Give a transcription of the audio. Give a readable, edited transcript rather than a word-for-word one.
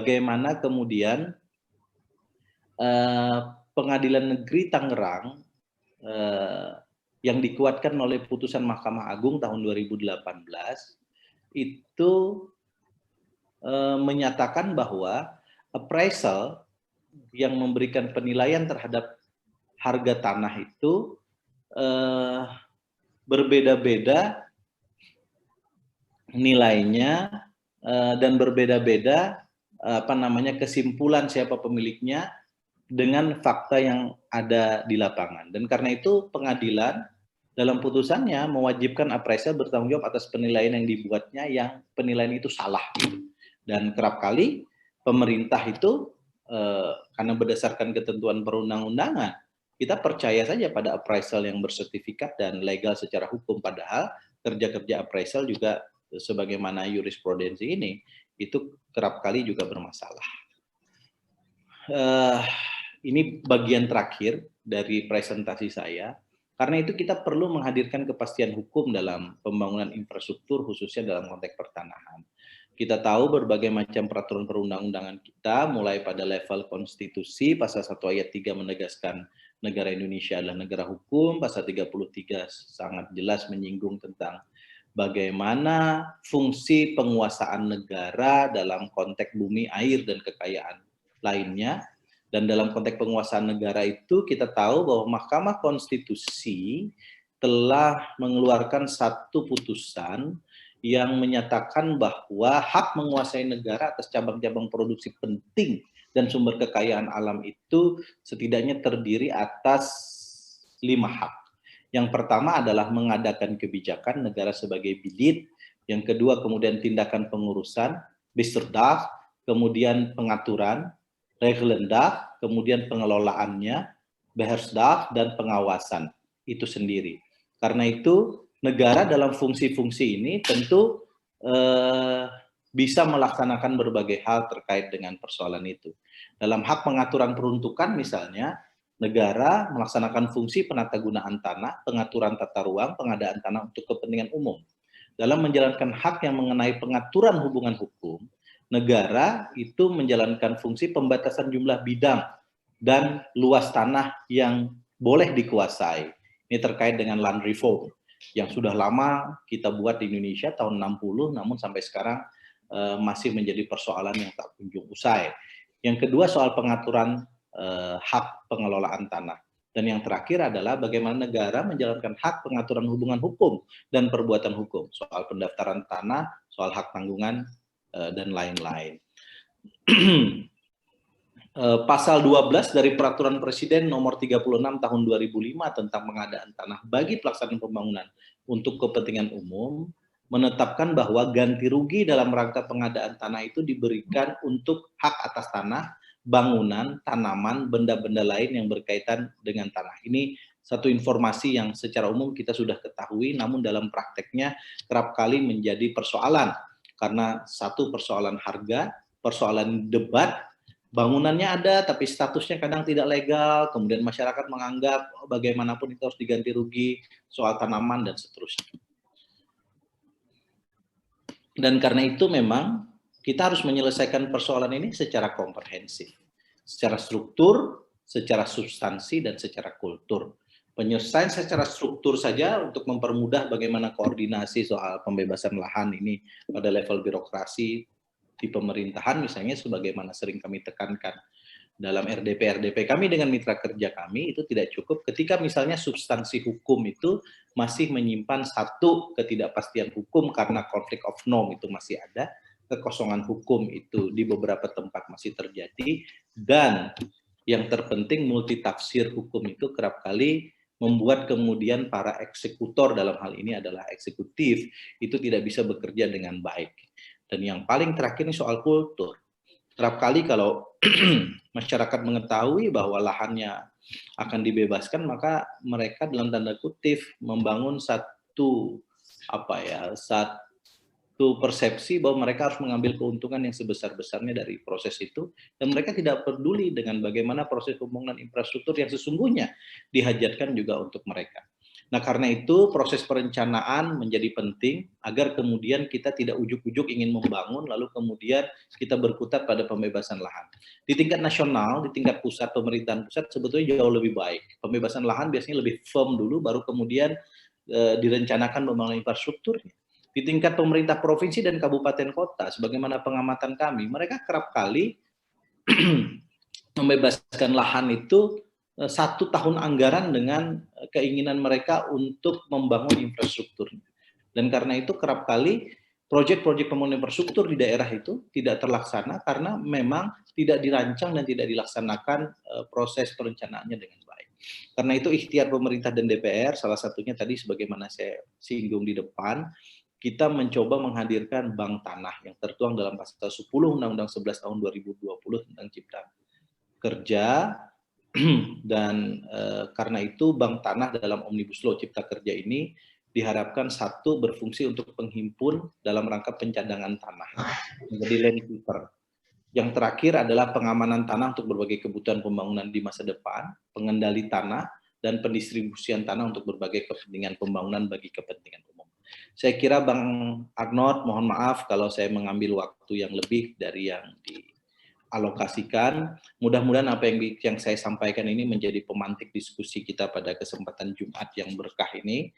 bagaimana kemudian Pengadilan Negeri Tangerang yang dikuatkan oleh putusan Mahkamah Agung tahun 2018 itu menyatakan bahwa appraisal yang memberikan penilaian terhadap harga tanah itu berbeda-beda nilainya dan berbeda-beda kesimpulan siapa pemiliknya dengan fakta yang ada di lapangan. Dan karena itu pengadilan dalam putusannya mewajibkan appraisal bertanggung jawab atas penilaian yang dibuatnya yang penilaian itu salah. Dan kerap kali pemerintah itu karena berdasarkan ketentuan perundang-undangan, kita percaya saja pada appraisal yang bersertifikat dan legal secara hukum, padahal kerja-kerja appraisal juga sebagaimana jurisprudensi ini itu kerap kali juga bermasalah. Ini bagian terakhir dari presentasi saya. Karena itu kita perlu menghadirkan kepastian hukum dalam pembangunan infrastruktur khususnya dalam konteks pertanahan. Kita tahu berbagai macam peraturan perundang-undangan kita mulai pada level konstitusi, pasal 1 ayat 3 menegaskan negara Indonesia adalah negara hukum, pasal 33 sangat jelas menyinggung tentang bagaimana fungsi penguasaan negara dalam konteks bumi, air, dan kekayaan lainnya. Dan dalam konteks penguasaan negara itu kita tahu bahwa Mahkamah Konstitusi telah mengeluarkan satu putusan yang menyatakan bahwa hak menguasai negara atas cabang-cabang produksi penting dan sumber kekayaan alam itu setidaknya terdiri atas 5 hak. Yang pertama adalah mengadakan kebijakan negara sebagai bilit, yang kedua kemudian tindakan pengurusan, bestuurdag, kemudian pengaturan, regelendag, kemudian pengelolaannya, beheersdag, dan pengawasan itu sendiri. Karena itu negara dalam fungsi-fungsi ini tentu bisa melaksanakan berbagai hal terkait dengan persoalan itu. Dalam hak pengaturan peruntukan misalnya, negara melaksanakan fungsi penatagunaan tanah, pengaturan tata ruang, pengadaan tanah untuk kepentingan umum. Dalam menjalankan hak yang mengenai pengaturan hubungan hukum, negara itu menjalankan fungsi pembatasan jumlah bidang dan luas tanah yang boleh dikuasai. Ini terkait dengan land reform yang sudah lama kita buat di Indonesia tahun 60, namun sampai sekarang masih menjadi persoalan yang tak kunjung usai. Yang kedua soal pengaturan hak pengelolaan tanah. Dan yang terakhir adalah bagaimana negara menjalankan hak pengaturan hubungan hukum dan perbuatan hukum, soal pendaftaran tanah, soal hak tanggungan, dan lain-lain. Pasal 12 dari Peraturan Presiden Nomor 36 Tahun 2005 tentang pengadaan tanah bagi pelaksanaan pembangunan untuk kepentingan umum menetapkan bahwa ganti rugi dalam rangka pengadaan tanah itu diberikan untuk hak atas tanah, bangunan, tanaman, benda-benda lain yang berkaitan dengan tanah. Ini satu informasi yang secara umum kita sudah ketahui, namun dalam prakteknya kerap kali menjadi persoalan. Karena satu persoalan harga, persoalan debat, bangunannya ada tapi statusnya kadang tidak legal, kemudian masyarakat menganggap bagaimanapun itu harus diganti rugi, soal tanaman dan seterusnya. Dan karena itu memang kita harus menyelesaikan persoalan ini secara komprehensif, secara struktur, secara substansi, dan secara kultur. Penyelesaian secara struktur saja untuk mempermudah bagaimana koordinasi soal pembebasan lahan ini pada level birokrasi di pemerintahan misalnya, sebagaimana sering kami tekankan dalam RDP kami dengan mitra kerja kami, itu tidak cukup ketika misalnya substansi hukum itu masih menyimpan satu ketidakpastian hukum karena konflik of norm itu masih ada, kekosongan hukum itu di beberapa tempat masih terjadi, dan yang terpenting multitafsir hukum itu kerap kali membuat kemudian para eksekutor dalam hal ini adalah eksekutif itu tidak bisa bekerja dengan baik. Dan yang paling terakhir ini soal kultur. Kerap kali kalau masyarakat mengetahui bahwa lahannya akan dibebaskan, maka mereka dalam tanda kutip membangun satu persepsi bahwa mereka harus mengambil keuntungan yang sebesar-besarnya dari proses itu, dan mereka tidak peduli dengan bagaimana proses pembangunan infrastruktur yang sesungguhnya dihajatkan juga untuk mereka. Nah, karena itu proses perencanaan menjadi penting agar kemudian kita tidak ujuk-ujuk ingin membangun lalu kemudian kita berkutat pada pembebasan lahan. Di tingkat nasional, di tingkat pusat, pemerintahan pusat sebetulnya jauh lebih baik. Pembebasan lahan biasanya lebih firm dulu baru kemudian direncanakan pembangunan infrastruktur. Di tingkat pemerintah provinsi dan kabupaten kota, sebagaimana pengamatan kami, mereka kerap kali membebaskan lahan itu 1 tahun anggaran dengan keinginan mereka untuk membangun infrastruktur. Dan karena itu kerap kali proyek-proyek pembangunan infrastruktur di daerah itu tidak terlaksana karena memang tidak dirancang dan tidak dilaksanakan proses perencanaannya dengan baik. Karena itu ikhtiar pemerintah dan DPR, salah satunya tadi sebagaimana saya singgung di depan, kita mencoba menghadirkan bank tanah yang tertuang dalam pasal 10 Undang-Undang 11 tahun 2020 tentang Cipta Kerja. Dan karena itu bank tanah dalam Omnibus Law Cipta Kerja ini diharapkan satu berfungsi untuk penghimpun dalam rangka pencadangan tanah, menjadi land keeper. Yang terakhir adalah pengamanan tanah untuk berbagai kebutuhan pembangunan di masa depan, pengendali tanah, dan pendistribusian tanah untuk berbagai kepentingan pembangunan bagi kepentingan umum. Saya kira Bang Arnold, mohon maaf kalau saya mengambil waktu yang lebih dari yang dialokasikan. Mudah-mudahan apa yang saya sampaikan ini menjadi pemantik diskusi kita pada kesempatan Jumat yang berkah ini.